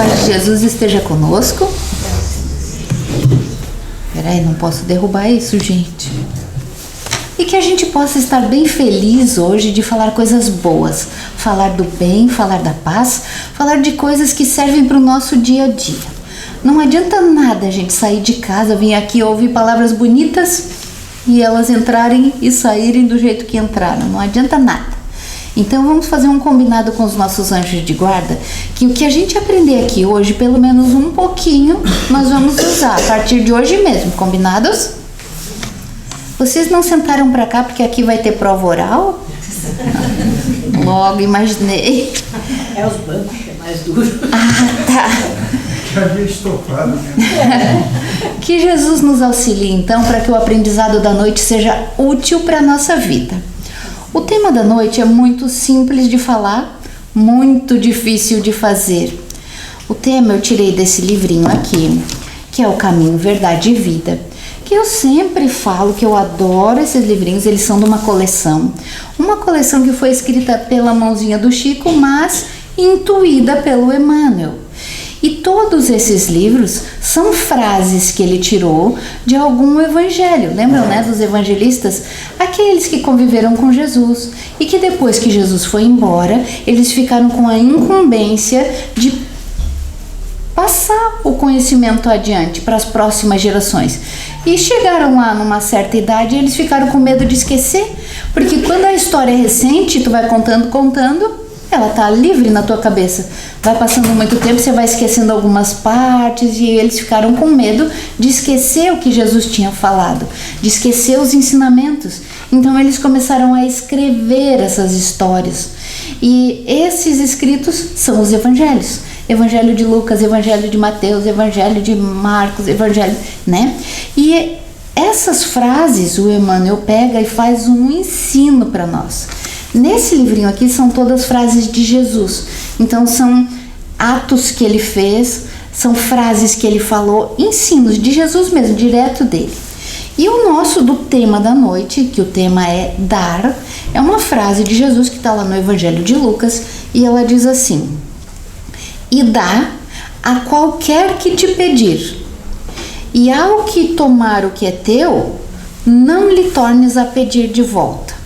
paz de Jesus esteja conosco. Peraí, não posso derrubar isso, gente. E que a gente possa estar bem feliz hoje de falar coisas boas, falar do bem, falar da paz, falar de coisas que servem para o nosso dia a dia. Não adianta nada a gente sair de casa, vir aqui ouvir palavras bonitas e elas entrarem e saírem do jeito que entraram. Não adianta nada. Então vamos fazer um combinado com os nossos anjos de guarda, que o que a gente aprender aqui hoje, pelo menos um pouquinho, nós vamos usar a partir de hoje mesmo, combinados? Vocês não sentaram pra cá porque aqui vai ter prova oral? Logo imaginei. É os bancos que é mais duro. Ah, tá. Já havia estofado mesmo. Que Jesus nos auxilie então para que o aprendizado da noite seja útil para a nossa vida. O tema da noite é muito simples de falar, muito difícil de fazer. O tema eu tirei desse livrinho aqui, que é o Caminho, Verdade e Vida, que eu sempre falo que eu adoro esses livrinhos. Eles são de uma coleção que foi escrita pela mãozinha do Chico, mas intuída pelo Emmanuel. E todos esses livros são frases que ele tirou de algum evangelho. Lembram, né, dos evangelistas? Aqueles que conviveram com Jesus e que depois que Jesus foi embora, eles ficaram com a incumbência de passar o conhecimento adiante para as próximas gerações. E chegaram lá numa certa idade e eles ficaram com medo de esquecer, porque quando a história é recente, tu vai contando, ela tá livre na tua cabeça. Vai passando muito tempo, você vai esquecendo algumas partes e eles ficaram com medo de esquecer o que Jesus tinha falado, de esquecer os ensinamentos. Então eles começaram a escrever essas histórias. E esses escritos são os evangelhos. Evangelho de Lucas, Evangelho de Mateus, Evangelho de Marcos, Evangelho, né? E essas frases o Emmanuel pega e faz um ensino para nós. Nesse livrinho aqui são todas frases de Jesus. Então são atos que ele fez, são frases que ele falou, ensinos de Jesus mesmo, direto dele. E o nosso do tema da noite, que o tema é dar, é uma frase de Jesus que está lá no Evangelho de Lucas e ela diz assim: e dá a qualquer que te pedir, e ao que tomar o que é teu, não lhe tornes a pedir de volta.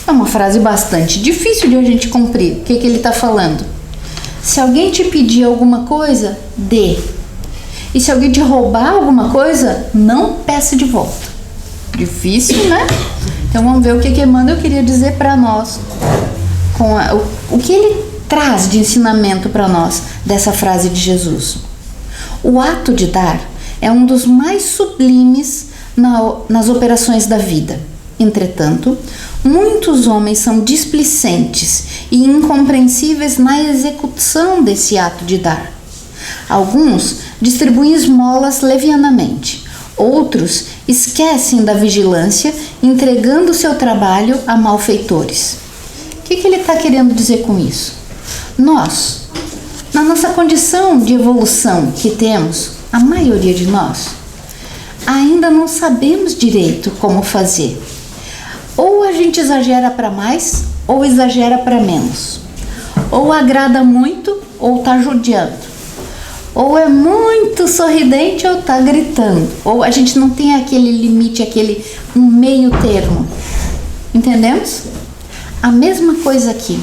É uma frase bastante difícil de a gente cumprir. O que ele está falando? Se alguém te pedir alguma coisa, dê. E se alguém te roubar alguma coisa, não peça de volta. Difícil, né? Então vamos ver o que Emmanuel queria dizer para nós. O que ele traz de ensinamento para nós dessa frase de Jesus. O ato de dar é um dos mais sublimes nas operações da vida. Entretanto, muitos homens são displicentes e incompreensíveis na execução desse ato de dar. Alguns distribuem esmolas levianamente, outros esquecem da vigilância, entregando seu trabalho a malfeitores. O que ele está querendo dizer com isso? Nós, na nossa condição de evolução que temos, a maioria de nós, ainda não sabemos direito como fazer. Ou a gente exagera para mais, ou exagera para menos. Ou agrada muito, ou tá judiando. Ou é muito sorridente, ou tá gritando. Ou a gente não tem aquele limite, aquele meio termo. Entendemos? A mesma coisa aqui.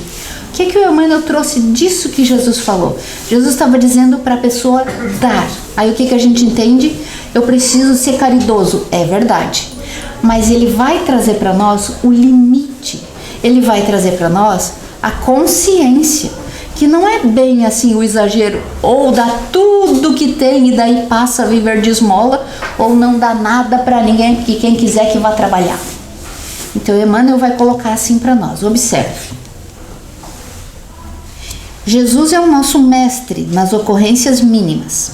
O que o Emmanuel trouxe disso que Jesus falou? Jesus estava dizendo para a pessoa dar. Aí o que a gente entende? Eu preciso ser caridoso. É verdade. Mas ele vai trazer para nós o limite. Ele vai trazer para nós a consciência. Que não é bem assim o exagero. Ou dá tudo que tem e daí passa a viver de esmola. Ou não dá nada para ninguém, porque quem quiser que vá trabalhar. Então Emmanuel vai colocar assim para nós. Observe. Jesus é o nosso mestre nas ocorrências mínimas.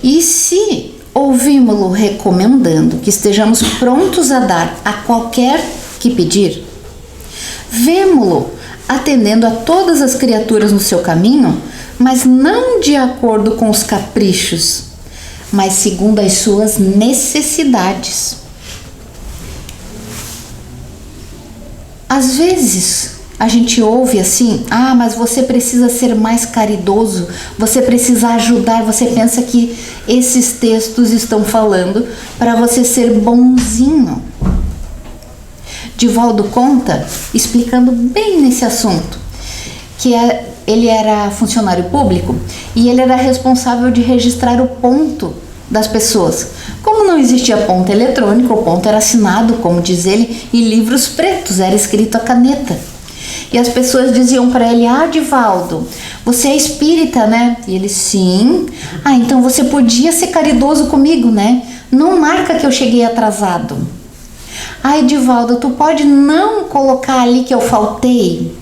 E se ouvimos-lo recomendando que estejamos prontos a dar a qualquer que pedir, vemo-lo atendendo a todas as criaturas no seu caminho, mas não de acordo com os caprichos, mas segundo as suas necessidades. Às vezes, a gente ouve assim, mas você precisa ser mais caridoso, você precisa ajudar, você pensa que esses textos estão falando para você ser bonzinho. Divaldo conta, explicando bem nesse assunto, que ele era funcionário público e ele era responsável de registrar o ponto das pessoas. Como não existia ponto eletrônico, o ponto era assinado, como diz ele, em livros pretos, era escrito a caneta. E as pessoas diziam para ele: Divaldo, você é espírita, né? E ele: sim. Então você podia ser caridoso comigo, né? Não marca que eu cheguei atrasado. Divaldo, tu pode não colocar ali que eu faltei?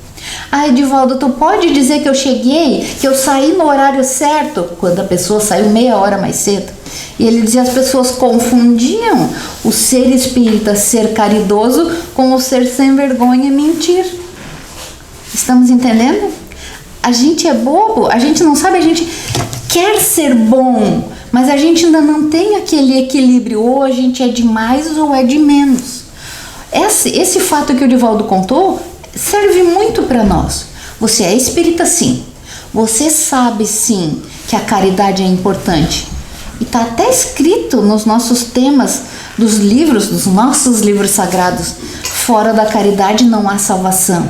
Divaldo, tu pode dizer que eu cheguei, que eu saí no horário certo, quando a pessoa saiu meia hora mais cedo. E ele dizia: as pessoas confundiam o ser espírita, ser caridoso, com o ser sem vergonha e mentir. Estamos entendendo? A gente é bobo, a gente não sabe, a gente quer ser bom, mas a gente ainda não tem aquele equilíbrio, ou a gente é de mais ou é de menos. Esse fato que o Divaldo contou serve muito para nós. Você é espírita, sim. Você sabe, sim, que a caridade é importante. E está até escrito nos nossos temas dos livros, dos nossos livros sagrados: fora da caridade não há salvação,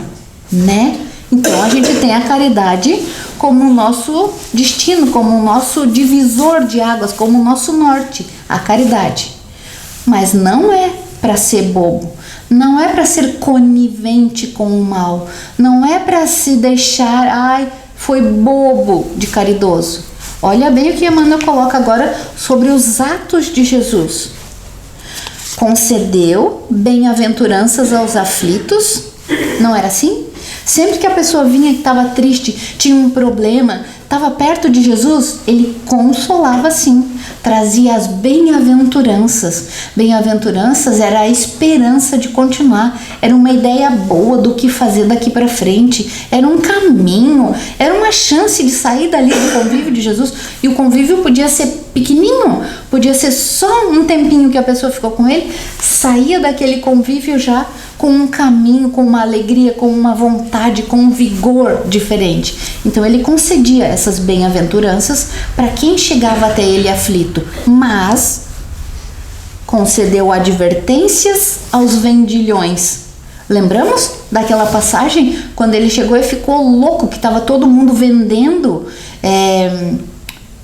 né? Então a gente tem a caridade como o nosso destino, como o nosso divisor de águas, como o nosso norte, a caridade. Mas não é para ser bobo, não é para ser conivente com o mal, não é para se deixar, foi bobo de caridoso. Olha bem o que Emmanuel coloca agora sobre os atos de Jesus. Concedeu bem-aventuranças aos aflitos, não era assim? Sempre que a pessoa vinha que estava triste, tinha um problema, estava perto de Jesus, ele consolava sim, trazia as bem-aventuranças. Bem-aventuranças era a esperança de continuar, era uma ideia boa do que fazer daqui para frente, era um caminho, era uma chance de sair dali do convívio de Jesus. E o convívio podia ser pequenininho, podia ser só um tempinho que a pessoa ficou com ele, saía daquele convívio já com um caminho, com uma alegria, com uma vontade, com um vigor diferente. Então ele concedia essas bem-aventuranças para quem chegava até ele aflito, mas concedeu advertências aos vendilhões. Lembramos daquela passagem quando ele chegou e ficou louco, que estava todo mundo vendendo,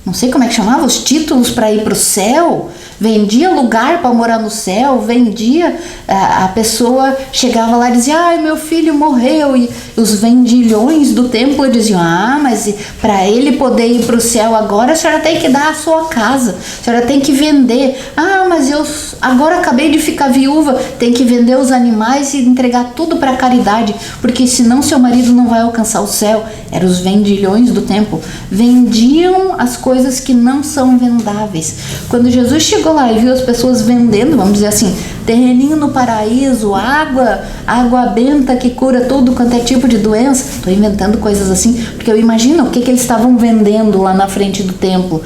não sei como é que chamava, os títulos para ir para o céu, vendia lugar para morar no céu, vendia, a pessoa chegava lá e dizia: meu filho morreu, e os vendilhões do templo diziam: mas para ele poder ir para o céu agora, a senhora tem que dar a sua casa, a senhora tem que vender. Mas eu agora acabei de ficar viúva, tem que vender os animais e entregar tudo para a caridade, porque senão seu marido não vai alcançar o céu. Eram os vendilhões do templo, vendiam as coisas que não são vendáveis. Quando Jesus chegou lá e viu as pessoas vendendo, vamos dizer assim, terreninho no paraíso, água benta que cura tudo quanto é tipo de doença. Estou inventando coisas assim, porque eu imagino o que eles estavam vendendo lá na frente do templo.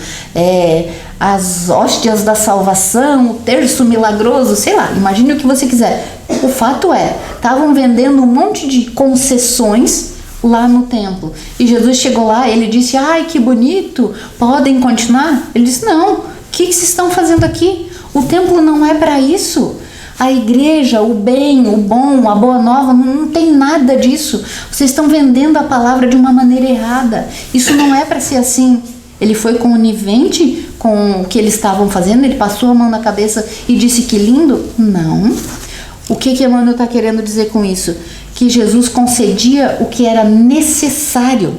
As hóstias da salvação, o terço milagroso, sei lá, imagine o que você quiser. O fato estavam vendendo um monte de concessões lá no templo. E Jesus chegou lá, ele disse: que bonito, podem continuar? Ele disse: não, o que vocês estão fazendo aqui? O templo não é para isso. A igreja, o bem, o bom, a boa nova, não tem nada disso. Vocês estão vendendo a palavra de uma maneira errada. Isso não é para ser assim. Ele foi conivente com o que eles estavam fazendo, ele passou a mão na cabeça e disse: que lindo? Não. O que Emmanuel está querendo dizer com isso? Que Jesus concedia o que era necessário,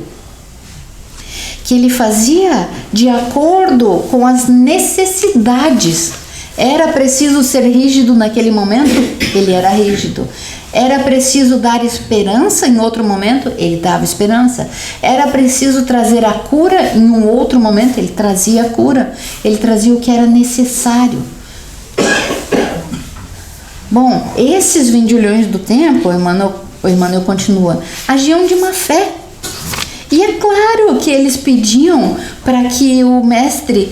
que ele fazia de acordo com as necessidades. Era preciso ser rígido naquele momento, ele era rígido. Era preciso dar esperança em outro momento, ele dava esperança. Era preciso trazer a cura em um outro momento, ele trazia a cura. Ele trazia o que era necessário. Bom, esses vendilhões do templo, o Emmanuel continua, agiam de má fé. E é claro que eles pediam para que o mestre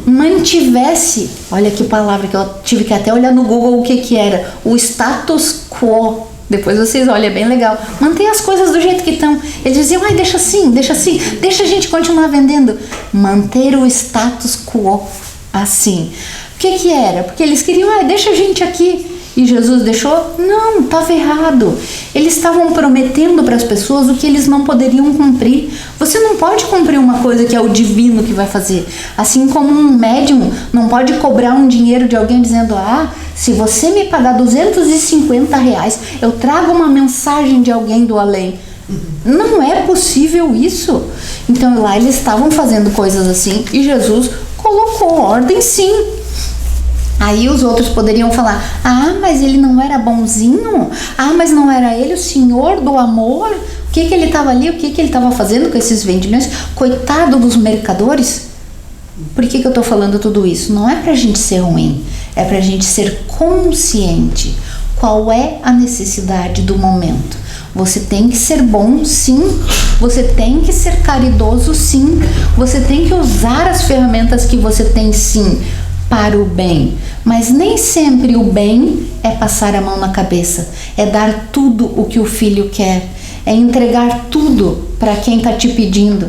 mantivesse, olha que palavra que eu tive que até olhar no Google o que era, o status quo Depois vocês olham, é bem legal. Mantém as coisas do jeito que estão. Eles diziam, ai, deixa assim, deixa a gente continuar vendendo. Manter o status quo assim. O que era? Porque eles queriam, ai, deixa a gente aqui. E Jesus deixou? Não, estava errado. Eles estavam prometendo para as pessoas o que eles não poderiam cumprir. Você não pode cumprir uma coisa que é o divino que vai fazer. Assim como um médium não pode cobrar um dinheiro de alguém dizendo, se você me pagar R$250, eu trago uma mensagem de alguém do além. Não é possível isso. Então lá eles estavam fazendo coisas assim e Jesus colocou ordem, sim. Aí os outros poderiam falar, mas ele não era bonzinho? Mas não era ele o senhor do amor? O que ele estava ali? O que ele estava fazendo com esses vendilhões? Coitado dos mercadores. Por que eu estou falando tudo isso? Não é pra gente ser ruim, é pra gente ser consciente. Qual é a necessidade do momento? Você tem que ser bom, sim. Você tem que ser caridoso, sim. Você tem que usar as ferramentas que você tem, sim, para o bem. Mas nem sempre o bem é passar a mão na cabeça, é dar tudo o que o filho quer, é entregar tudo para quem está te pedindo.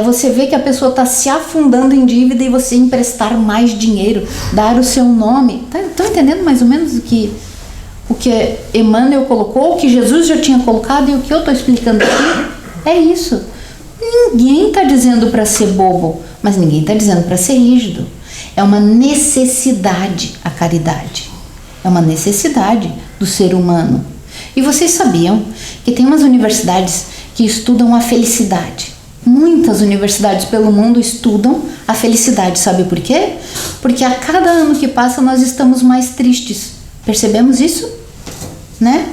Você vê que a pessoa está se afundando em dívida e você emprestar mais dinheiro, dar o seu nome. Estão entendendo mais ou menos o que Emmanuel colocou, o que Jesus já tinha colocado e o que eu estou explicando aqui? É isso. Ninguém está dizendo para ser bobo, mas ninguém está dizendo para ser rígido. É uma necessidade a caridade. É uma necessidade do ser humano. E vocês sabiam que tem umas universidades que estudam a felicidade. Muitas universidades pelo mundo estudam a felicidade. Sabe por quê? Porque a cada ano que passa nós estamos mais tristes. Percebemos isso? Né?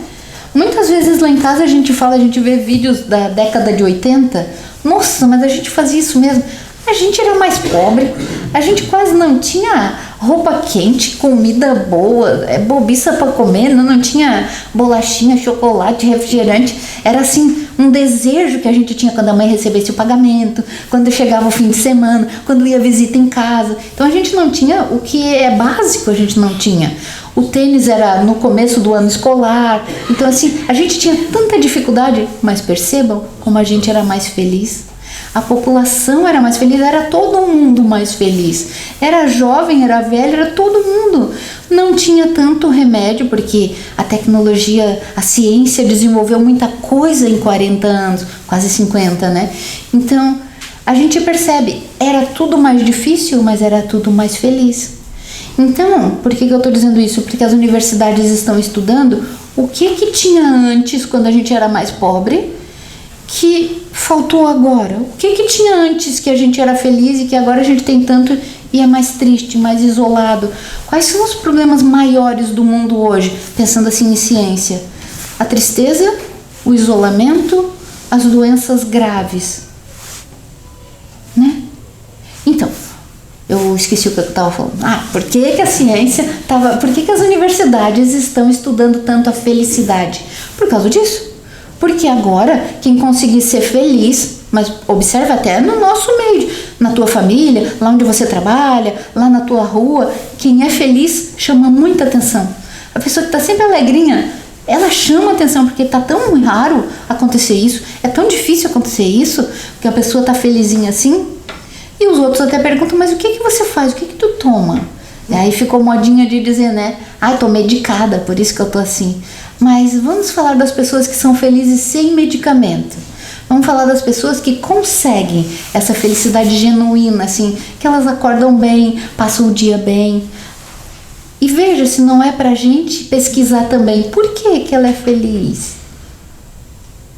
Muitas vezes lá em casa a gente vê vídeos da década de 80. Nossa, mas a gente fazia isso mesmo. A gente era mais pobre, a gente quase não tinha roupa quente, comida boa, bobiça para comer, não tinha bolachinha, chocolate, refrigerante. Era assim um desejo que a gente tinha quando a mãe recebesse o pagamento, quando chegava o fim de semana, quando ia visita em casa. Então a gente não tinha o que é básico, a gente não tinha. O tênis era no começo do ano escolar. Então assim, a gente tinha tanta dificuldade, mas percebam como a gente era mais feliz. A população era mais feliz, era todo mundo mais feliz. Era jovem, era velho, era todo mundo. Não tinha tanto remédio, porque a tecnologia, a ciência desenvolveu muita coisa em 40 anos, quase 50, né? Então, a gente percebe, era tudo mais difícil, mas era tudo mais feliz. Então, por que eu estou dizendo isso? Porque as universidades estão estudando o que tinha antes, quando a gente era mais pobre, que faltou agora. O que tinha antes que a gente era feliz e que agora a gente tem tanto e é mais triste, mais isolado? Quais são os problemas maiores do mundo hoje, pensando assim em ciência? A tristeza, o isolamento, as doenças graves, né? Então, eu esqueci o que eu estava falando. Por que a ciência estava... Por que as universidades estão estudando tanto a felicidade? Por causa disso. Porque agora, quem conseguir ser feliz, mas observa até no nosso meio, na tua família, lá onde você trabalha, lá na tua rua, quem é feliz chama muita atenção. A pessoa que está sempre alegrinha, ela chama atenção, porque está tão raro acontecer isso, é tão difícil acontecer isso, porque a pessoa está felizinha assim. E os outros até perguntam, mas o que você faz, o que tu toma? E aí ficou modinha de dizer, né? Tô medicada, por isso que eu tô assim. Mas vamos falar das pessoas que são felizes sem medicamento. Vamos falar das pessoas que conseguem essa felicidade genuína, assim, que elas acordam bem, passam o dia bem. E veja se não é pra gente pesquisar também por que ela é feliz.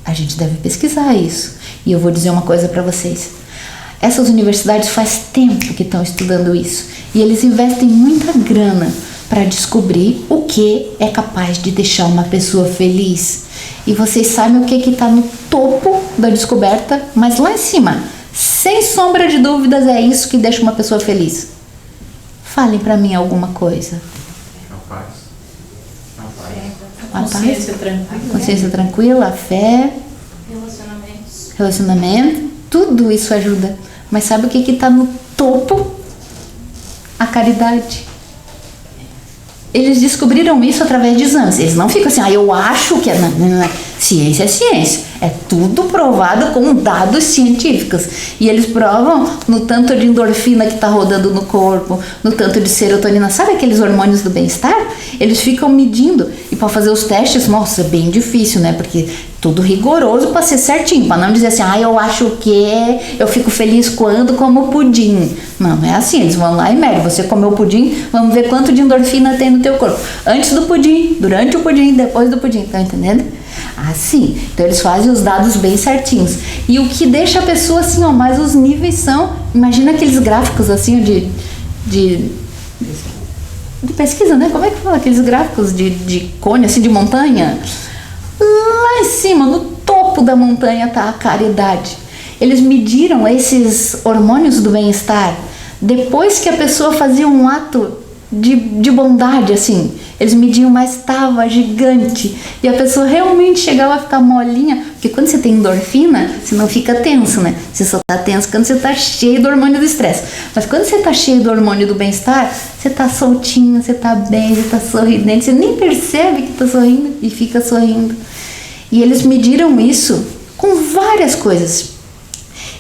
A gente deve pesquisar isso. E eu vou dizer uma coisa pra vocês. Essas universidades faz tempo que estão estudando isso. E eles investem muita grana para descobrir o que é capaz de deixar uma pessoa feliz. E vocês sabem o que está no topo da descoberta, mas lá em cima, sem sombra de dúvidas, é isso que deixa uma pessoa feliz. Falem para mim alguma coisa. A paz. A consciência tranquila. Consciência tranquila, a fé, relacionamento, tudo isso ajuda. Mas sabe o que está no topo? A caridade. eles descobriram isso através de exames. Eles não ficam assim, eu acho que é. Não. Ciência é ciência. É tudo provado com dados científicos. E eles provam no tanto de endorfina que está rodando no corpo, no tanto de serotonina. Sabe aqueles hormônios do bem-estar? Eles ficam medindo. E para fazer os testes, nossa, é bem difícil, né? Porque tudo rigoroso para ser certinho. Para não dizer assim, eu acho que eu fico feliz quando como pudim. Não é assim. Eles vão lá e medem. Você comeu pudim, vamos ver quanto de endorfina tem no teu corpo. Antes do pudim, durante o pudim, depois do pudim. Tá entendendo? Assim, então eles fazem os dados bem certinhos. E o que deixa a pessoa assim, mas os níveis são, imagina aqueles gráficos assim de pesquisa, né? Como é que fala? Aqueles gráficos de cone, assim, de montanha. Lá em cima, no topo da montanha, tá a caridade. Eles mediram esses hormônios do bem-estar depois que a pessoa fazia um ato de bondade, assim. Eles mediam, mas estava gigante. E a pessoa realmente chegava a ficar molinha. Porque quando você tem endorfina, você não fica tenso, né? Você só tá tenso quando você tá cheio do hormônio do estresse. Mas quando você tá cheio do hormônio do bem-estar, você tá soltinho, você tá bem, você tá sorridente. Você nem percebe que tá sorrindo e fica sorrindo. E eles mediram isso com várias coisas.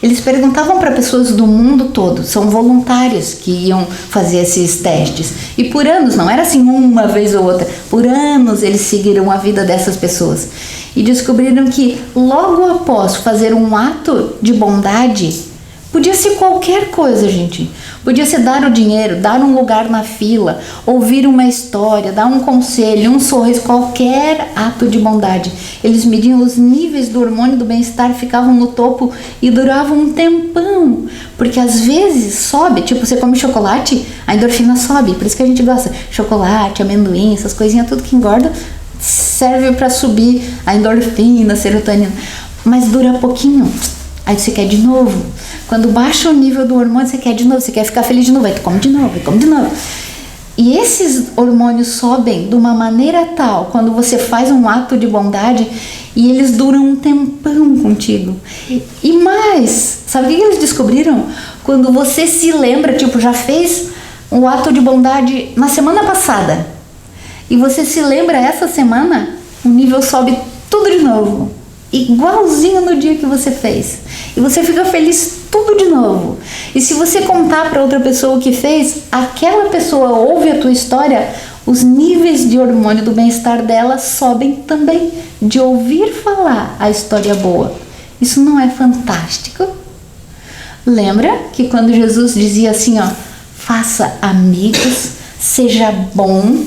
Eles perguntavam para pessoas do mundo todo, são voluntários que iam fazer esses testes. E por anos, não era assim uma vez ou outra, por anos eles seguiram a vida dessas pessoas. E descobriram que logo após fazer um ato de bondade, podia ser qualquer coisa, gente. Podia ser dar o dinheiro, dar um lugar na fila, ouvir uma história, dar um conselho, um sorriso, qualquer ato de bondade. Eles mediam os níveis do hormônio do bem-estar, ficavam no topo e duravam um tempão. Porque às vezes sobe, tipo você come chocolate, a endorfina sobe. Por isso que a gente gosta. Chocolate, amendoim, essas coisinhas, tudo que engorda, serve para subir a endorfina, a serotonina. Mas dura pouquinho. Aí você quer de novo. Quando baixa o nível do hormônio, você quer de novo, você quer ficar feliz de novo, aí tu come de novo, aí come de novo. E esses hormônios sobem de uma maneira tal, quando você faz um ato de bondade, e eles duram um tempão contigo. E mais, sabe o que eles descobriram? Quando você se lembra, tipo, já fez um ato de bondade na semana passada, e você se lembra essa semana, o nível sobe tudo de novo. Igualzinho no dia que você fez. E você fica feliz tudo de novo. E se você contar para outra pessoa o que fez, aquela pessoa ouve a tua história, os níveis de hormônio do bem-estar dela sobem também, de ouvir falar a história boa. Isso não é fantástico? Lembra que quando Jesus dizia assim, faça amigos, seja bom,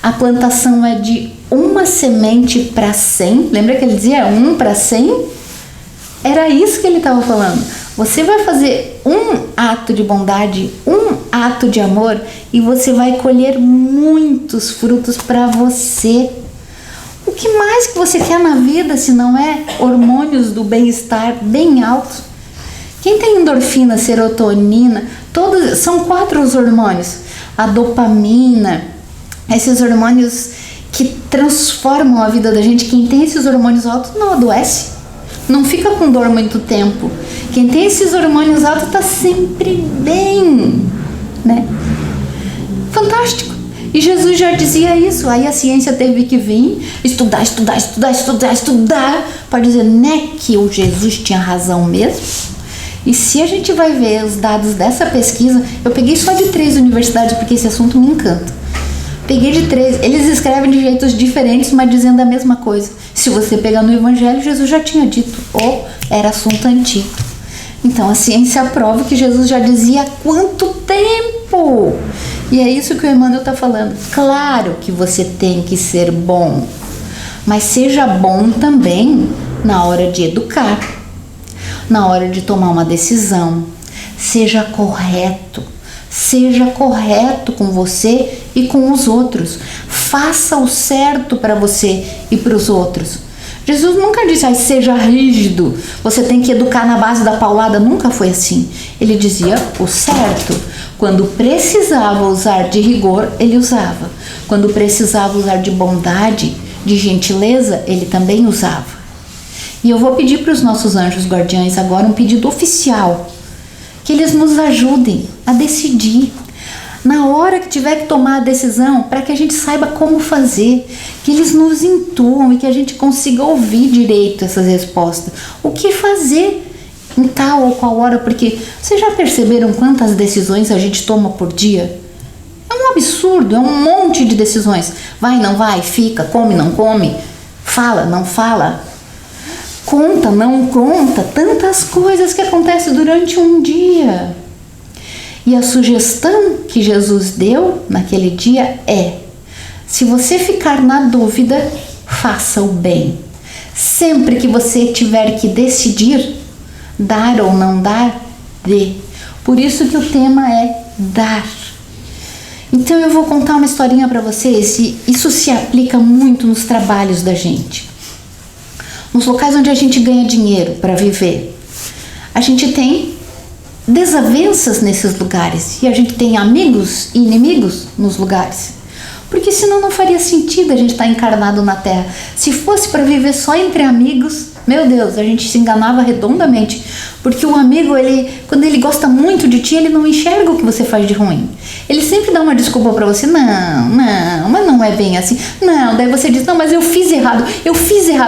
a plantação é de uma semente para 100. Lembra que ele dizia 1 para 100? Era isso que ele estava falando. Você vai fazer um ato de bondade, um ato de amor, e você vai colher muitos frutos para você. O que mais que você quer na vida se não é hormônios do bem-estar bem altos? Quem tem endorfina, serotonina, todos são 4 os hormônios. A dopamina, esses hormônios que transformam a vida da gente. Quem tem esses hormônios altos não adoece, não fica com dor muito tempo. Quem tem esses hormônios altos está sempre bem, né? Fantástico. E Jesus já dizia isso. Aí a ciência teve que vir estudar para dizer, né, que o Jesus tinha razão mesmo. E se a gente vai ver os dados dessa pesquisa, eu peguei só de 3 universidades porque esse assunto me encanta. Peguei de 3, eles escrevem de jeitos diferentes, mas dizendo a mesma coisa. Se você pegar no Evangelho, Jesus já tinha dito, ou era assunto antigo. Então a ciência prova que Jesus já dizia há quanto tempo. E é isso que o Emmanuel está falando. Claro que você tem que ser bom, mas seja bom também na hora de educar, na hora de tomar uma decisão. Seja correto. Seja correto com você e com os outros. Faça o certo para você e para os outros. Jesus nunca disse, seja rígido, você tem que educar na base da paulada. Nunca foi assim. Ele dizia o certo. Quando precisava usar de rigor, ele usava. Quando precisava usar de bondade, de gentileza, ele também usava. E eu vou pedir para os nossos anjos guardiães agora um pedido oficial, que eles nos ajudem a decidir, na hora que tiver que tomar a decisão, para que a gente saiba como fazer, que eles nos intuam e que a gente consiga ouvir direito essas respostas. O que fazer em tal ou qual hora, porque vocês já perceberam quantas decisões a gente toma por dia? É um absurdo, é um monte de decisões. Vai, não vai, fica, come, não come, fala, não fala, conta, não conta, tantas coisas que acontecem durante um dia. E a sugestão que Jesus deu naquele dia é: se você ficar na dúvida, faça o bem. Sempre que você tiver que decidir, dar ou não dar, dê. Por isso que o tema é dar. Então eu vou contar uma historinha para vocês, e isso se aplica muito nos trabalhos da gente. Nos locais onde a gente ganha dinheiro para viver, a gente tem desavenças nesses lugares, e a gente tem amigos e inimigos nos lugares, porque senão não faria sentido a gente estar encarnado na Terra. Se fosse para viver só entre amigos, meu Deus, a gente se enganava redondamente, porque o amigo, quando ele gosta muito de ti, ele não enxerga o que você faz de ruim. Ele sempre dá uma desculpa para você: não, mas não é bem assim. Não, daí você diz: não, mas eu fiz errado.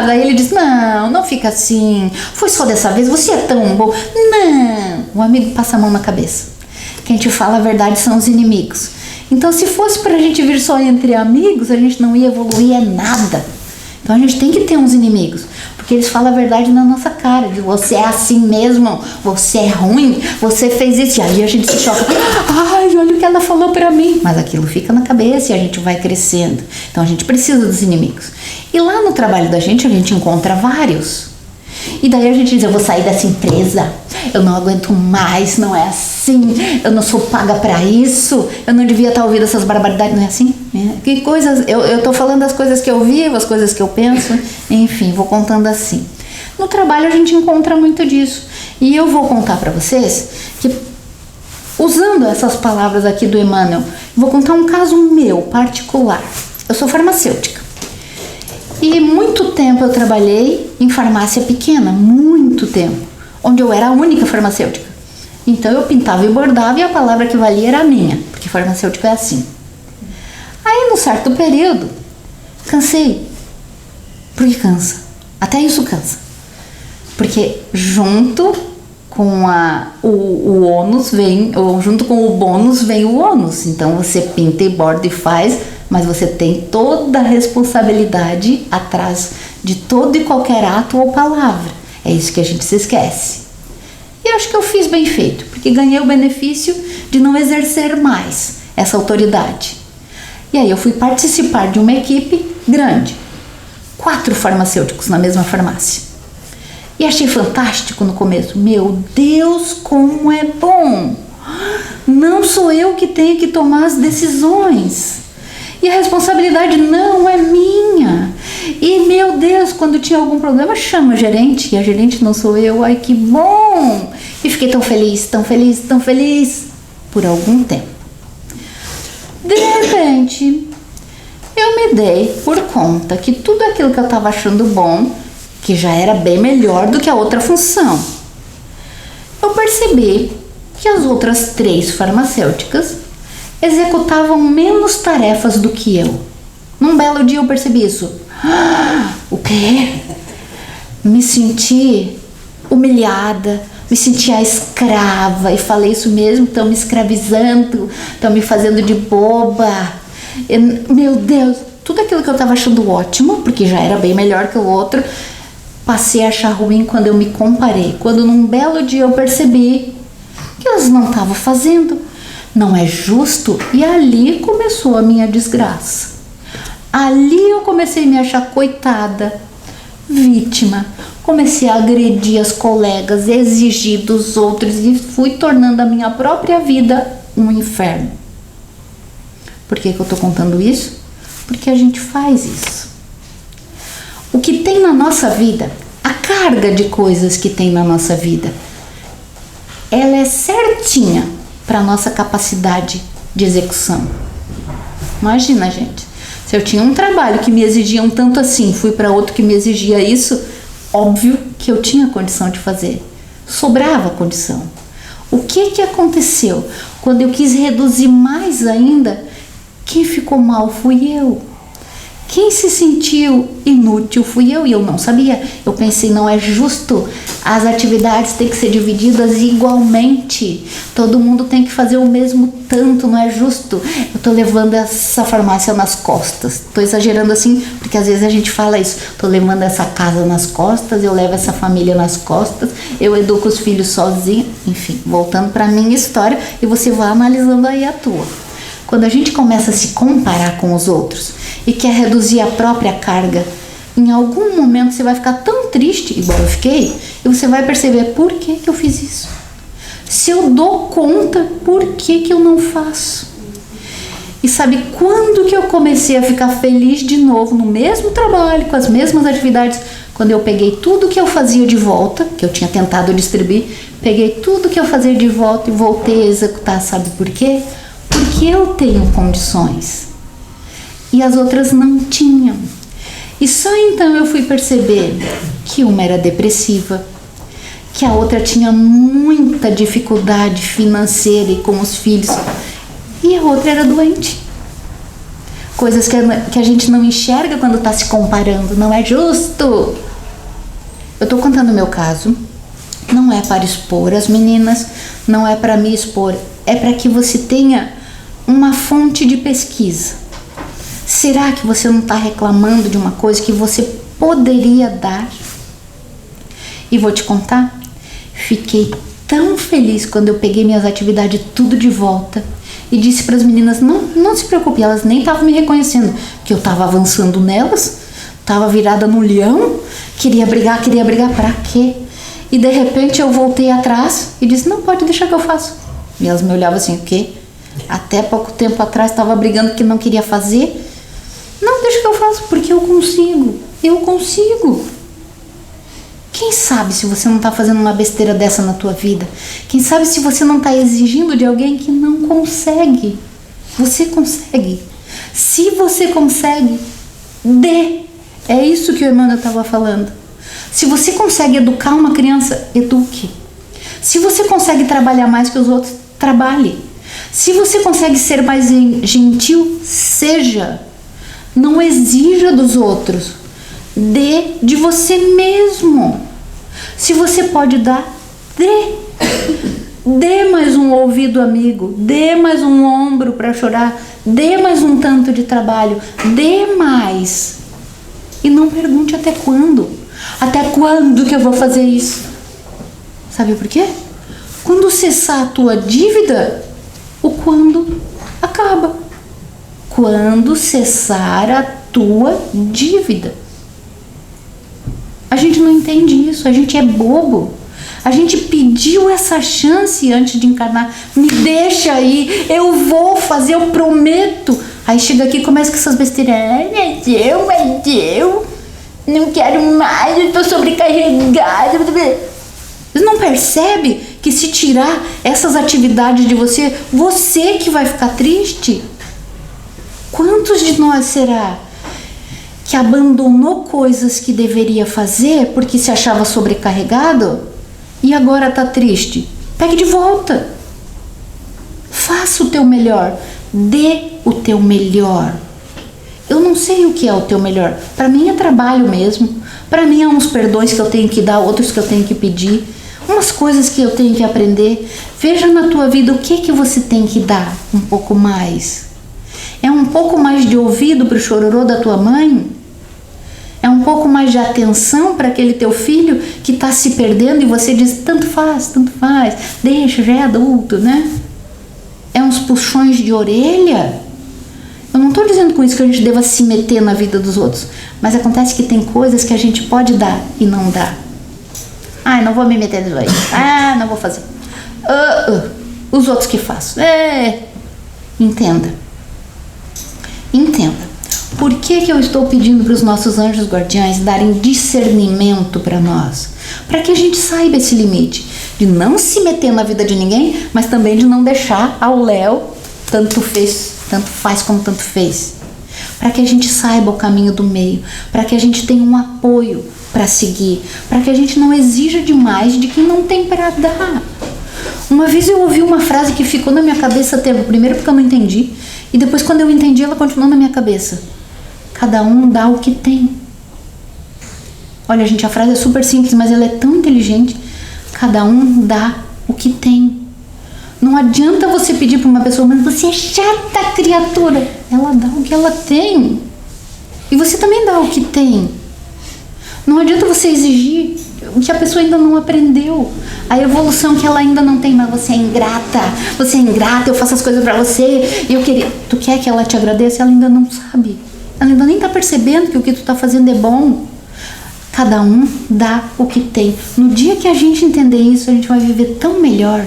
Aí ele diz: não fica assim, foi só dessa vez, você é tão bom. Não, o amigo passa a mão na cabeça. Quem te fala a verdade são os inimigos. Então, se fosse pra gente vir só entre amigos, a gente não ia evoluir nada. Então a gente tem que ter uns inimigos, porque eles falam a verdade na nossa cara, de você é assim mesmo, você é ruim, você fez isso, e aí a gente se choca: ai, olha o que ela falou pra mim. Mas aquilo fica na cabeça e a gente vai crescendo. Então a gente precisa dos inimigos. E lá no trabalho da gente a gente encontra vários. E daí a gente diz: eu vou sair dessa empresa, eu não aguento mais, não é assim, eu não sou paga pra isso, eu não devia estar ouvindo essas barbaridades. Não é assim? Que coisas, eu tô falando das coisas que eu vivo, as coisas que eu penso, enfim, vou contando assim. No trabalho a gente encontra muito disso, e eu vou contar pra vocês que, usando essas palavras aqui do Emmanuel, vou contar um caso meu particular. Eu sou farmacêutica. E muito tempo eu trabalhei em farmácia pequena, muito tempo, onde eu era a única farmacêutica. Então eu pintava e bordava, e a palavra que valia era a minha, porque farmacêutico é assim. Aí, num certo período, cansei. Porque cansa. Até isso cansa. Porque junto com o ônus vem, ou junto com o bônus vem o ônus. Então você pinta e borda e faz, mas você tem toda a responsabilidade atrás de todo e qualquer ato ou palavra. É isso que a gente se esquece. E acho que eu fiz bem feito, porque ganhei o benefício de não exercer mais essa autoridade. E aí eu fui participar de uma equipe grande, 4 farmacêuticos na mesma farmácia. E achei fantástico no começo. Meu Deus, como é bom! Não sou eu que tenho que tomar as decisões. E a responsabilidade não é minha. E, meu Deus, quando tinha algum problema, chama a gerente. E a gerente não sou eu. Ai, que bom! E fiquei tão feliz, tão feliz, tão feliz. Por algum tempo. De repente, eu me dei por conta que tudo aquilo que eu estava achando bom, que já era bem melhor do que a outra função, eu percebi que as outras 3 farmacêuticas executavam menos tarefas do que eu. Num belo dia eu percebi isso. O quê? Me senti humilhada, me senti a escrava, e falei isso mesmo: estão me escravizando, estão me fazendo de boba. Meu Deus, tudo aquilo que eu estava achando ótimo, porque já era bem melhor que o outro, passei a achar ruim quando eu me comparei. Quando num belo dia eu percebi que elas não estavam fazendo. Não é justo. E ali começou a minha desgraça. Ali eu comecei a me achar coitada, vítima. Comecei a agredir as colegas, exigir dos outros, e fui tornando a minha própria vida um inferno. Por que eu tô contando isso? Porque a gente faz isso. O que tem na nossa vida, a carga de coisas que tem na nossa vida, ela é certinha para a nossa capacidade de execução. Imagina, gente, se eu tinha um trabalho que me exigia um tanto assim, fui para outro que me exigia isso, óbvio que eu tinha condição de fazer. Sobrava condição. O que aconteceu? Quando eu quis reduzir mais ainda, quem ficou mal fui eu. Quem se sentiu inútil fui eu, e eu não sabia. Eu pensei, não é justo. As atividades têm que ser divididas igualmente. Todo mundo tem que fazer o mesmo tanto, não é justo. Eu tô levando essa farmácia nas costas. Tô exagerando assim, porque às vezes a gente fala isso. Tô levando essa casa nas costas, eu levo essa família nas costas, eu educo os filhos sozinho. Enfim, voltando pra minha história, e você vai analisando aí a tua. Quando a gente começa a se comparar com os outros e quer reduzir a própria carga, em algum momento você vai ficar tão triste, igual eu fiquei, e você vai perceber, por que eu fiz isso? Se eu dou conta, por que eu não faço? E sabe quando que eu comecei a ficar feliz de novo no mesmo trabalho, com as mesmas atividades? Quando eu peguei tudo que eu fazia de volta, que eu tinha tentado distribuir, peguei tudo que eu fazia de volta e voltei a executar, sabe por quê? Porque eu tenho condições e as outras não tinham. E só então eu fui perceber que uma era depressiva, que a outra tinha muita dificuldade financeira e com os filhos, e a outra era doente. Coisas que a gente não enxerga quando está se comparando. Não é justo. Eu estou contando o meu caso. Não é para expor as meninas, não é para me expor, é para que você tenha uma fonte de pesquisa. Será que você não está reclamando de uma coisa que você poderia dar? E vou te contar, fiquei tão feliz quando eu peguei minhas atividades tudo de volta e disse para as meninas, não se preocupe, elas nem estavam me reconhecendo, que eu estava avançando nelas, estava virada no leão, queria brigar para quê? E de repente eu voltei atrás e disse, não, pode deixar que eu faço. E elas me olhavam assim, o quê? Até pouco tempo atrás estava brigando que não queria fazer. Não, deixa que eu faço, porque eu consigo. Quem sabe se você não está fazendo uma besteira dessa na tua vida? Quem sabe se você não está exigindo de alguém que não consegue? Você consegue. Se você consegue, dê. É isso que o Emmanuel estava falando. Se você consegue educar uma criança, eduque. Se você consegue trabalhar mais que os outros, trabalhe. Se você consegue ser mais gentil, seja. Não exija dos outros. Dê de você mesmo. Se você pode dar, dê. Dê mais um ouvido amigo. Dê mais um ombro para chorar. Dê mais um tanto de trabalho. Dê mais. E não pergunte até quando. Até quando que eu vou fazer isso? Sabe por quê? Quando cessar a tua dívida, o quando acaba. Quando cessar a tua dívida. A gente não entende isso, a gente é bobo. A gente pediu essa chance antes de encarnar. Me deixa aí, eu vou fazer, eu prometo. Aí chega aqui e começa com essas besteiras. Ai, meu Deus, não quero mais, eu tô sobrecarregada. Você não percebe que se tirar essas atividades de você, você que vai ficar triste? Quantos de nós será que abandonou coisas que deveria fazer porque se achava sobrecarregado e agora está triste? Pegue de volta. Faça o teu melhor. Dê o teu melhor. Eu não sei o que é o teu melhor. Para mim é trabalho mesmo. Para mim é uns perdões que eu tenho que dar, outros que eu tenho que pedir. Umas coisas que eu tenho que aprender. Veja na tua vida o que você tem que dar um pouco mais. É um pouco mais de ouvido para o chororô da tua mãe? É um pouco mais de atenção para aquele teu filho que está se perdendo e você diz, tanto faz, deixa, já é adulto, né? É uns puxões de orelha? Eu não estou dizendo com isso que a gente deva se meter na vida dos outros, mas acontece que tem coisas que a gente pode dar e não dá. Ai, não vou me meter nisso aí. Ah, não vou fazer. Os outros que faço. Entenda. Por que eu estou pedindo para os nossos anjos guardiães darem discernimento para nós? Para que a gente saiba esse limite de não se meter na vida de ninguém, mas também de não deixar ao léu tanto faz como tanto fez. Para que a gente saiba o caminho do meio, para que a gente tenha um apoio para seguir, para que a gente não exija demais de quem não tem para dar. Uma vez eu ouvi uma frase que ficou na minha cabeça tempo. Primeiro porque eu não entendi. E depois quando eu entendi, ela continuou na minha cabeça. Cada um dá o que tem. Olha, gente, a frase é super simples, mas ela é tão inteligente. Cada um dá o que tem. Não adianta você pedir para uma pessoa, mas você é chata, criatura. Ela dá o que ela tem. E você também dá o que tem. Não adianta você exigir o que a pessoa ainda não aprendeu. A evolução que ela ainda não tem, mas você é ingrata. Você é ingrata, eu faço as coisas para você. Eu queria... Tu quer que ela te agradeça? Ela ainda não sabe. Ela ainda nem tá percebendo que o que tu tá fazendo é bom. Cada um dá o que tem. No dia que a gente entender isso, a gente vai viver tão melhor.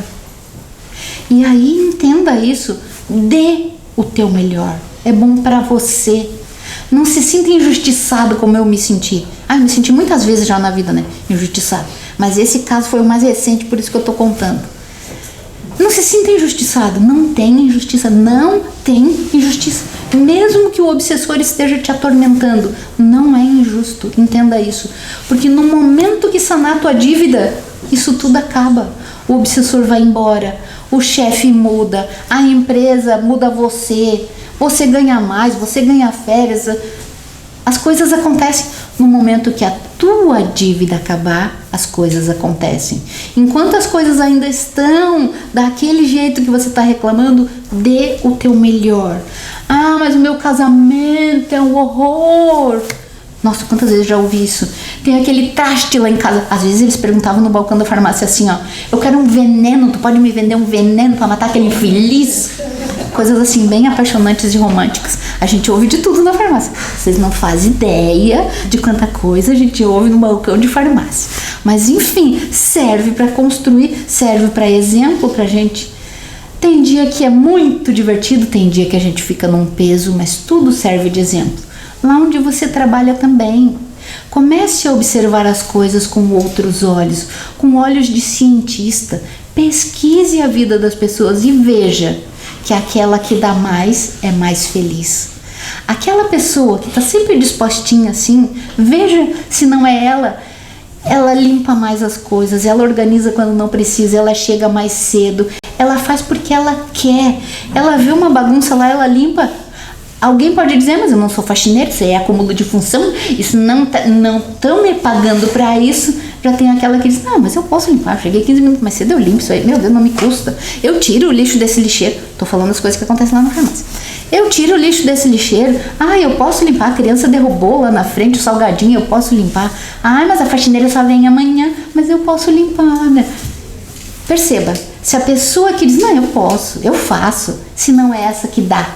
E aí entenda isso. Dê o teu melhor. É bom pra você. Não se sinta injustiçado como eu me senti. Eu me senti muitas vezes já na vida, né? Injustiçado. Mas esse caso foi o mais recente, por isso que eu tô contando. Não se sinta injustiçado. Não tem injustiça. Não tem injustiça. Mesmo que o obsessor esteja te atormentando, não é injusto. Entenda isso. Porque no momento que sanar tua dívida, isso tudo acaba. O obsessor vai embora. O chefe muda. A empresa muda você. Você ganha mais. Você ganha férias. As coisas acontecem. No momento que a tua dívida acabar, as coisas acontecem. Enquanto as coisas ainda estão daquele jeito que você está reclamando, dê o teu melhor. Mas o meu casamento é um horror. Nossa, quantas vezes eu já ouvi isso. Tem aquele traste lá em casa. Às vezes eles perguntavam no balcão da farmácia assim, ó: eu quero um veneno, tu pode me vender um veneno pra matar aquele infeliz? Coisas assim, bem apaixonantes e românticas. A gente ouve de tudo na farmácia. Vocês não fazem ideia de quanta coisa a gente ouve no balcão de farmácia. Mas enfim, serve para construir, serve para exemplo pra gente. Tem dia que é muito divertido, tem dia que a gente fica num peso, mas tudo serve de exemplo. Lá onde você trabalha também. Comece a observar as coisas com outros olhos, com olhos de cientista. Pesquise a vida das pessoas e veja que aquela que dá mais é mais feliz. Aquela pessoa que está sempre dispostinha assim, veja se não é ela. Ela limpa mais as coisas, ela organiza quando não precisa, ela chega mais cedo, ela faz porque ela quer. Ela vê uma bagunça lá, ela limpa. Alguém pode dizer, mas eu não sou faxineiro, isso é acúmulo de função, isso não estão me pagando para isso. Já tem aquela que diz, mas eu posso limpar, cheguei 15 minutos mais cedo, eu limpo isso aí, meu Deus, não me custa. Eu tiro o lixo desse lixeiro, tô falando as coisas que acontecem lá na farmácia. Eu tiro o lixo desse lixeiro, eu posso limpar, a criança derrubou lá na frente o salgadinho, eu posso limpar. Mas a faxineira só vem amanhã, mas eu posso limpar, né? Perceba, se a pessoa que diz, eu posso, eu faço, se não é essa que dá.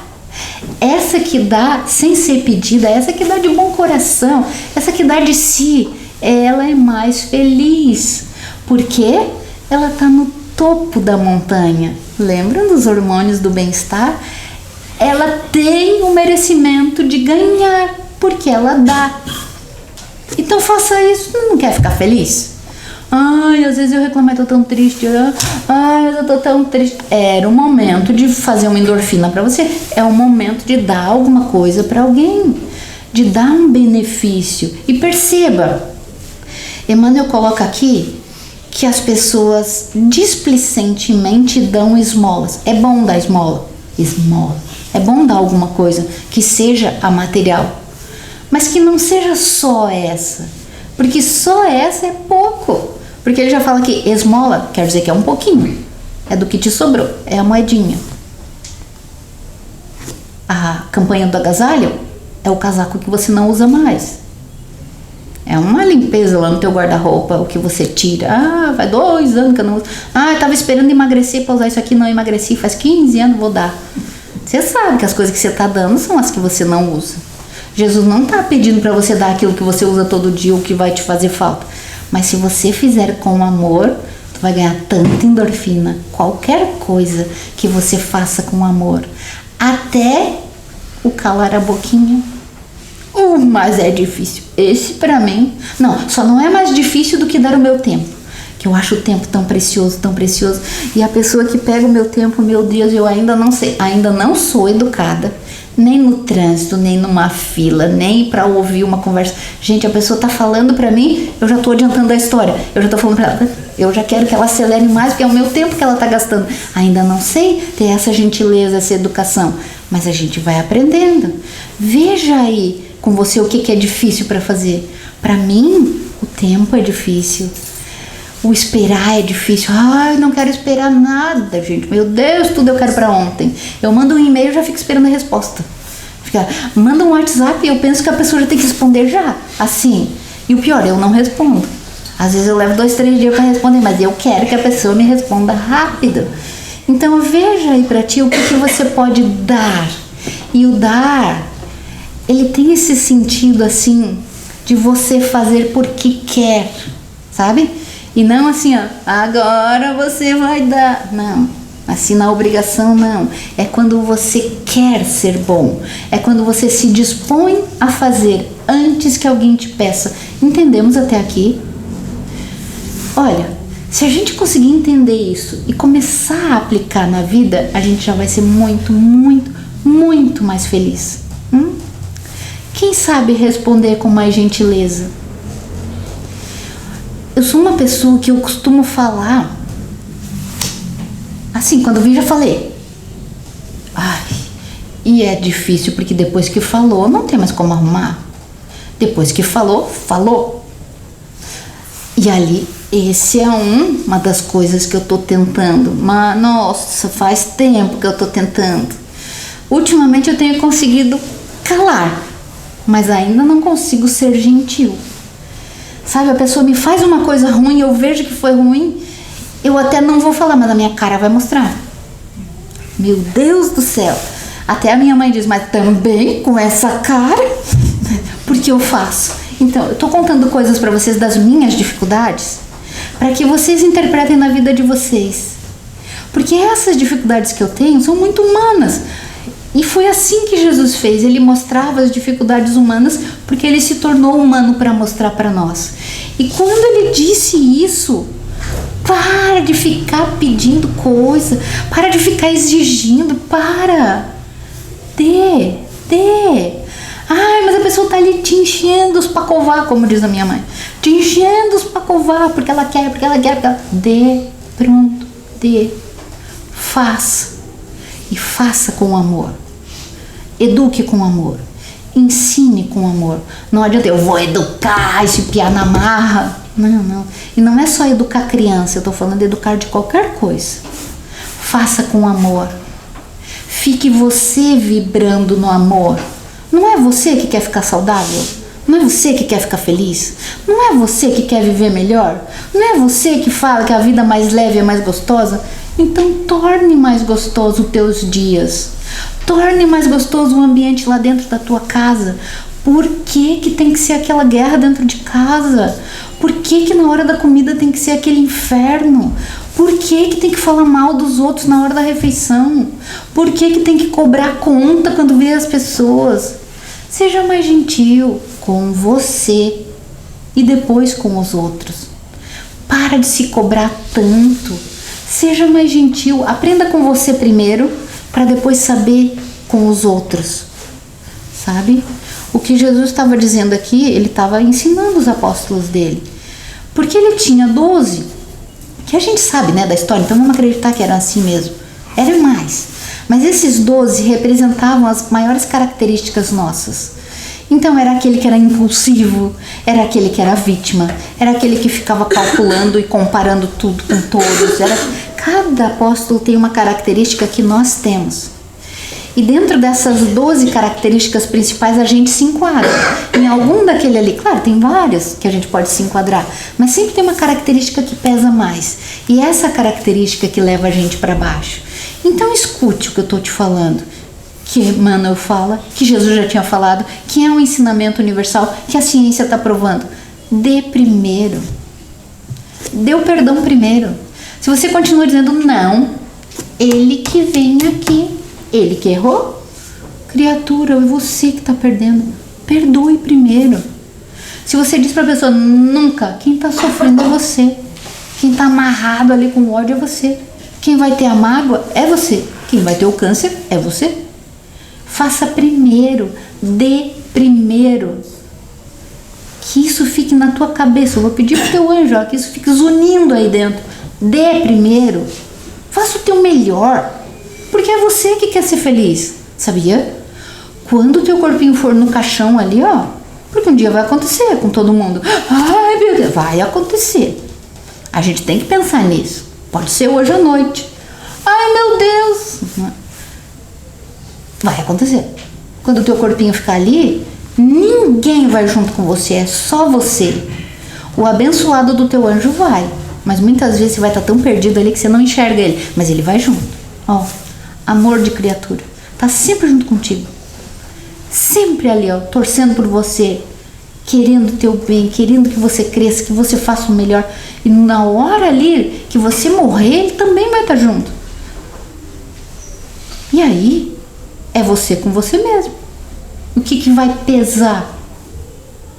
Essa que dá sem ser pedida, essa que dá de bom coração, essa que dá de si, ela é mais feliz, porque ela está no topo da montanha. Lembram dos hormônios do bem-estar? Ela tem o merecimento de ganhar, porque ela dá. Então faça isso. Não quer ficar feliz? Às vezes eu reclamo, eu tô tão triste. Eu tô tão triste. Era o momento de fazer uma endorfina para você. É o momento de dar alguma coisa para alguém, de dar um benefício. E perceba, Emmanuel coloca aqui que as pessoas displicentemente dão esmolas. É bom dar esmola. É bom dar alguma coisa que seja a material, mas que não seja só essa, porque só essa é pouco. Porque ele já fala que esmola quer dizer que é um pouquinho, é do que te sobrou, é a moedinha. A campanha do agasalho é o casaco que você não usa mais. É uma limpeza lá no teu guarda-roupa, o que você tira. Faz 2 anos que eu não uso. Eu tava esperando emagrecer para usar isso aqui, não emagreci, faz 15 anos, vou dar. Você sabe que as coisas que você tá dando são as que você não usa. Jesus não tá pedindo para você dar aquilo que você usa todo dia, o que vai te fazer falta. Mas se você fizer com amor, tu vai ganhar tanta endorfina. Qualquer coisa que você faça com amor, até o calar a boquinha. Mas é difícil. Esse pra mim, só não é mais difícil do que dar o meu tempo. Que eu acho o tempo tão precioso, tão precioso. E a pessoa que pega o meu tempo, meu Deus, eu ainda não sei, ainda não sou educada, nem no trânsito, nem numa fila, nem pra ouvir uma conversa. Gente, a pessoa tá falando pra mim, eu já tô adiantando a história. Eu já tô falando pra ela, Eu já quero que ela acelere mais, porque é o meu tempo que ela está gastando. Ainda não sei ter essa gentileza, essa educação, mas a gente vai aprendendo. Veja aí com você o que é difícil para fazer. Para mim, o tempo é difícil. O esperar é difícil. Ai, não quero esperar nada, gente. Meu Deus, tudo eu quero para ontem. Eu mando um e-mail e já fico esperando a resposta. Manda um WhatsApp e eu penso que a pessoa já tem que responder já. Assim. E o pior, eu não respondo. Às vezes eu levo 2, 3 dias para responder, mas eu quero que a pessoa me responda rápido. Então veja aí para ti o que você pode dar. E o dar, ele tem esse sentido assim de você fazer porque quer, sabe? E não assim, ó, agora você vai dar. Não, assim na obrigação não. É quando você quer ser bom. É quando você se dispõe a fazer antes que alguém te peça. Entendemos até aqui? Olha, se a gente conseguir entender isso e começar a aplicar na vida, a gente já vai ser muito, muito, muito mais feliz. Quem sabe responder com mais gentileza? Eu sou uma pessoa que eu costumo falar assim, quando eu vi já falei. Ai, e é difícil porque depois que falou não tem mais como arrumar. Depois que falou, falou. E ali, esse é uma das coisas que eu tô tentando. Mas, nossa, faz tempo que eu tô tentando. Ultimamente eu tenho conseguido calar, mas ainda não consigo ser gentil. Sabe, a pessoa me faz uma coisa ruim, eu vejo que foi ruim, eu até não vou falar, mas a minha cara vai mostrar. Meu Deus do céu. Até a minha mãe diz, mas também com essa cara, porque eu faço. Então, eu tô contando coisas para vocês das minhas dificuldades, para que vocês interpretem na vida de vocês. Porque essas dificuldades que eu tenho são muito humanas. E foi assim que Jesus fez, ele mostrava as dificuldades humanas, porque ele se tornou humano para mostrar para nós. E quando ele disse isso, para de ficar pedindo coisa, para de ficar exigindo, dê. Ai, mas a pessoa tá ali te enchendo os pacová, como diz a minha mãe, te enchendo os pacová, porque ela quer, dê, pronto, dê, faça. E faça com amor. Eduque com amor. Ensine com amor. Não adianta, eu vou educar esse piá na marra. Não. E não é só educar criança, eu tô falando de educar de qualquer coisa. Faça com amor. Fique você vibrando no amor. Não é você que quer ficar saudável? Não é você que quer ficar feliz? Não é você que quer viver melhor? Não é você que fala que a vida mais leve é mais gostosa? Então torne mais gostoso os teus dias. Torne mais gostoso o ambiente lá dentro da tua casa. Por que tem que ser aquela guerra dentro de casa? Por que na hora da comida tem que ser aquele inferno? Por que tem que falar mal dos outros na hora da refeição? Por que tem que cobrar conta quando vê as pessoas? Seja mais gentil com você e depois com os outros. Para de se cobrar tanto. Seja mais gentil. Aprenda com você primeiro, para depois saber com os outros. Sabe? O que Jesus estava dizendo aqui, ele estava ensinando os apóstolos dele. Porque ele tinha 12, que a gente sabe, né, da história, então vamos acreditar que era assim mesmo. Era mais. Mas esses 12 representavam as maiores características nossas. Então era aquele que era impulsivo, era aquele que era vítima, era aquele que ficava calculando e comparando tudo com todos. Cada apóstolo tem uma característica que nós temos. E dentro dessas 12 características principais a gente se enquadra. Em algum daquele ali, claro, tem vários que a gente pode se enquadrar, mas sempre tem uma característica que pesa mais. E essa característica que leva a gente para baixo. Então escute o que eu estou te falando. Que Emmanuel fala, que Jesus já tinha falado, que é um ensinamento universal, que a ciência está provando. Dê primeiro. Dê o perdão primeiro. Se você continua dizendo não, ele que vem aqui, ele que errou, criatura, é você que está perdendo. Perdoe primeiro. Se você diz para a pessoa nunca, quem está sofrendo é você. Quem está amarrado ali com ódio é você. Quem vai ter a mágoa é você. Quem vai ter o câncer é você. Faça primeiro, dê primeiro. Que isso fique na tua cabeça. Eu vou pedir pro teu anjo, ó, que isso fique zunindo aí dentro. Dê primeiro. Faça o teu melhor. Porque é você que quer ser feliz. Sabia? Quando o teu corpinho for no caixão ali, ó. Porque um dia vai acontecer com todo mundo. Ai, meu Deus. Vai acontecer. A gente tem que pensar nisso. Pode ser hoje à noite. Ai, meu Deus. Vai acontecer. Quando o teu corpinho ficar ali, ninguém vai junto com você, é só você. O abençoado do teu anjo vai, mas muitas vezes você vai estar tão perdido ali que você não enxerga ele, mas ele vai junto. Ó, amor de criatura, tá sempre junto contigo. Sempre ali, ó, torcendo por você, querendo o teu bem, querendo que você cresça, que você faça o melhor. E na hora ali que você morrer, ele também vai estar junto. E aí, é você com você mesmo. O que vai pesar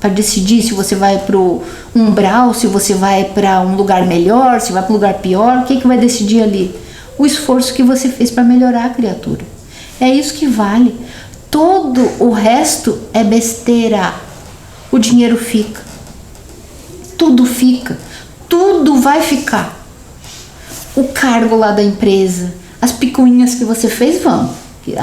para decidir se você vai pro umbral, se você vai para um lugar melhor, se vai para um lugar pior? O que vai decidir ali? O esforço que você fez para melhorar a criatura. É isso que vale. Todo o resto é besteira. O dinheiro fica. Tudo fica. Tudo vai ficar. O cargo lá da empresa, as picuinhas que você fez vão.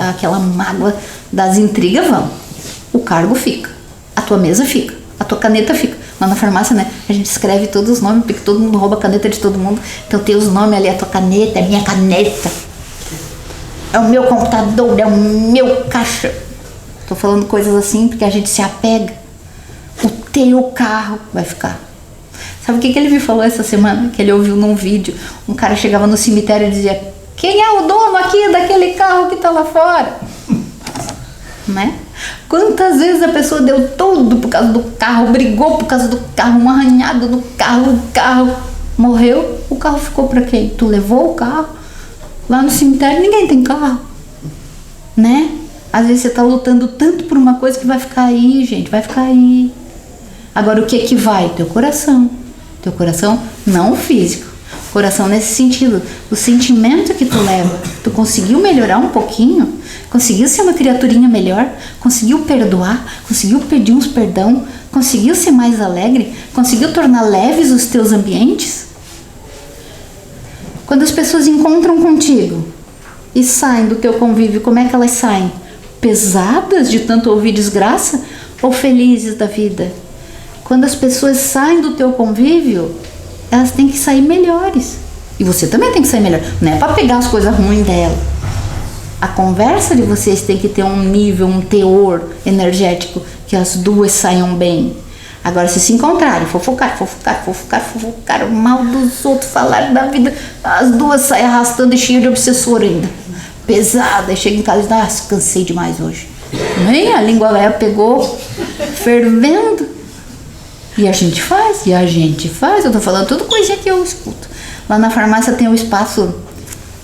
Aquela mágoa das intrigas vão. O cargo fica. A tua mesa fica. A tua caneta fica. Lá na farmácia, né? A gente escreve todos os nomes, porque todo mundo rouba a caneta de todo mundo. Então tem os nomes ali, a tua caneta, é a minha caneta. É o meu computador, é o meu caixa. Tô falando coisas assim porque a gente se apega. O teu carro vai ficar. Sabe o que ele me falou essa semana? Que ele ouviu num vídeo. Um cara chegava no cemitério e dizia: quem é o dono aqui daquele carro que tá lá fora? Né? Quantas vezes a pessoa deu tudo por causa do carro, brigou por causa do carro, um arranhado do carro, o carro morreu, o carro ficou pra quem? Tu levou o carro? Lá no cemitério ninguém tem carro, né? Às vezes você tá lutando tanto por uma coisa que vai ficar aí, gente, vai ficar aí. Agora o que vai? Teu coração não o físico. Coração nesse sentido, o sentimento que tu leva. Tu conseguiu melhorar um pouquinho? Conseguiu ser uma criaturinha melhor? Conseguiu perdoar? Conseguiu pedir uns perdão? Conseguiu ser mais alegre? Conseguiu tornar leves os teus ambientes? Quando as pessoas encontram contigo e saem do teu convívio, como é que elas saem? Pesadas de tanto ouvir desgraça ou felizes da vida? Quando as pessoas saem do teu convívio, elas têm que sair melhores. E você também tem que sair melhor. Não é para pegar as coisas ruins dela. A conversa de vocês tem que ter um nível, um teor energético que as duas saiam bem. Agora, se encontrarem, fofocar o mal dos outros, falar da vida, as duas saem arrastando e cheias de obsessor ainda. Pesada. E chega em casa e diz: cansei demais hoje. Nem a língua leva pegou, fervendo. E a gente faz. Eu tô falando tudo coisinha que eu escuto. Lá na farmácia tem um espaço,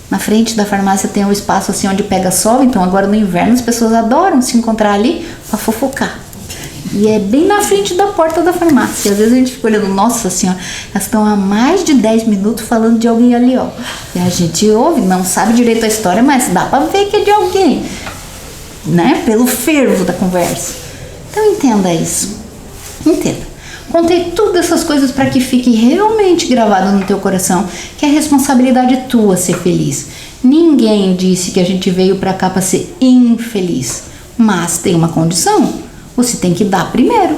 na frente da farmácia tem um espaço assim onde pega sol. Então agora no inverno as pessoas adoram se encontrar ali pra fofocar. E é bem na frente da porta da farmácia. E às vezes a gente fica olhando, nossa senhora, elas estão há mais de 10 minutos falando de alguém ali, ó. E a gente ouve, não sabe direito a história, mas dá pra ver que é de alguém, né? Pelo fervo da conversa. Então entenda isso. Entenda. Contei todas essas coisas para que fique realmente gravado no teu coração que é responsabilidade tua ser feliz. Ninguém disse que a gente veio para cá para ser infeliz, mas tem uma condição: você tem que dar primeiro.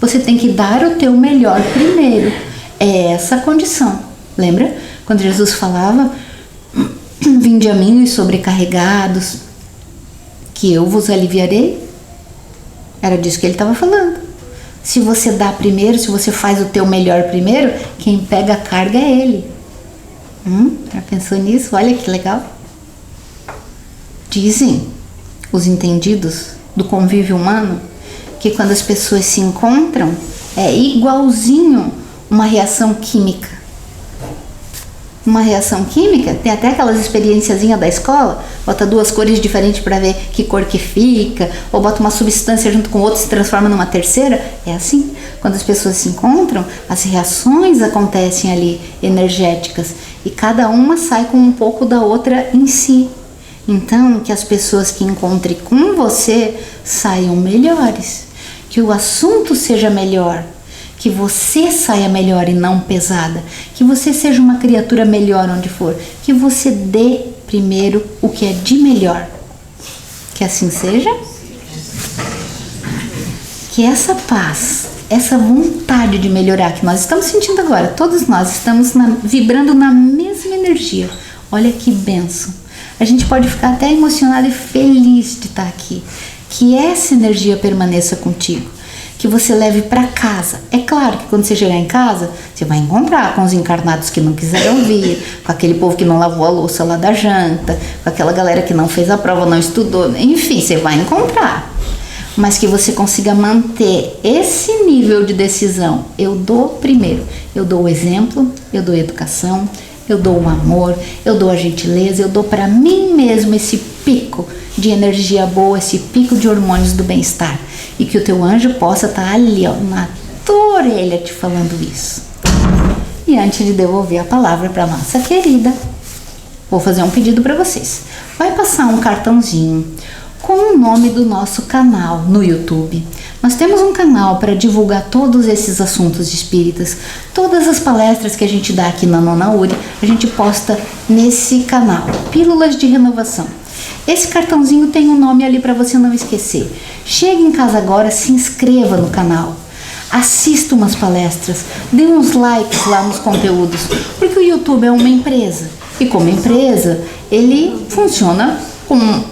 Você tem que dar o teu melhor primeiro. É essa a condição. Lembra quando Jesus falava: vinde a mim os sobrecarregados, que eu vos aliviarei? Era disso que ele estava falando. Se você dá primeiro, se você faz o teu melhor primeiro, quem pega a carga é ele. Já pensou nisso? Olha que legal. Dizem os entendidos do convívio humano que quando as pessoas se encontram é igualzinho uma reação química. Uma reação química, tem até aquelas experienciazinhas da escola, bota duas cores diferentes para ver que cor que fica, ou bota uma substância junto com outra e se transforma numa terceira. É assim, quando as pessoas se encontram, as reações acontecem ali, energéticas, e cada uma sai com um pouco da outra em si. Então, que as pessoas que encontrem com você saiam melhores, que o assunto seja melhor, que você saia melhor e não pesada, que você seja uma criatura melhor onde for, que você dê primeiro o que é de melhor. Que assim seja. Que essa paz, essa vontade de melhorar que nós estamos sentindo agora, todos nós estamos vibrando na mesma energia. Olha que bênção. A gente pode ficar até emocionado e feliz de estar aqui. Que essa energia permaneça contigo. Que você leve para casa. É claro que quando você chegar em casa, você vai encontrar com os encarnados que não quiseram vir, com aquele povo que não lavou a louça lá da janta, com aquela galera que não fez a prova, não estudou. Enfim, você vai encontrar. Mas que você consiga manter esse nível de decisão. Eu dou primeiro. Eu dou o exemplo, eu dou a educação, eu dou o amor, eu dou a gentileza, eu dou para mim mesmo esse pico de energia boa, esse pico de hormônios do bem-estar. E que o teu anjo possa estar ali, ó, na tua orelha te falando isso. E antes de devolver a palavra para nossa querida, vou fazer um pedido para vocês. Vai passar um cartãozinho com o nome do nosso canal no YouTube. Nós temos um canal para divulgar todos esses assuntos espíritas. Todas as palestras que a gente dá aqui na Nona Uri, a gente posta nesse canal, Pílulas de Renovação. Esse cartãozinho tem um nome ali para você não esquecer. Chegue em casa agora, se inscreva no canal. Assista umas palestras, dê uns likes lá nos conteúdos, porque o YouTube é uma empresa. E como empresa, ele funciona com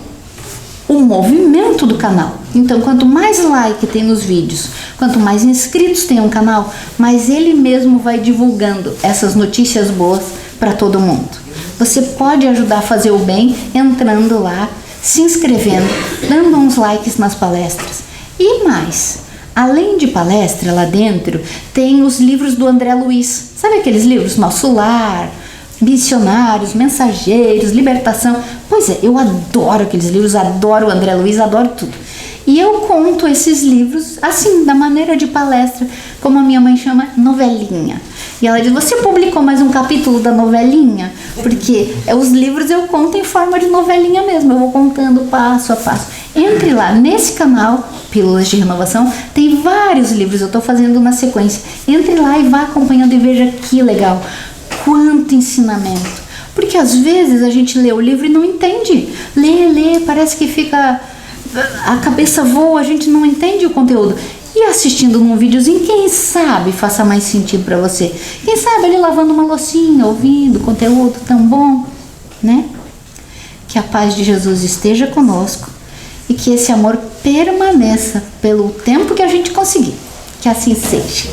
o movimento do canal. Então, quanto mais like tem nos vídeos, quanto mais inscritos tem um canal, mais ele mesmo vai divulgando essas notícias boas para todo mundo. Você pode ajudar a fazer o bem entrando lá, se inscrevendo, dando uns likes nas palestras. E mais, além de palestra lá dentro, tem os livros do André Luiz. Sabe aqueles livros? Nosso Lar, Missionários, Mensageiros, Libertação. Pois é, eu adoro aqueles livros, adoro o André Luiz, adoro tudo. E eu conto esses livros assim, da maneira de palestra, como a minha mãe chama, novelinha. E ela diz, você publicou mais um capítulo da novelinha? Porque os livros eu conto em forma de novelinha mesmo, eu vou contando passo a passo. Entre lá, nesse canal, Pílulas de Renovação, tem vários livros, eu estou fazendo na sequência. Entre lá e vá acompanhando e veja que legal. Quanto ensinamento. Porque às vezes a gente lê o livro e não entende. Lê, parece que fica... a cabeça voa, a gente não entende o conteúdo. E assistindo num videozinho, quem sabe faça mais sentido para você. Quem sabe ali lavando uma loucinha, ouvindo conteúdo tão bom, né? Que a paz de Jesus esteja conosco e que esse amor permaneça pelo tempo que a gente conseguir. Que assim seja.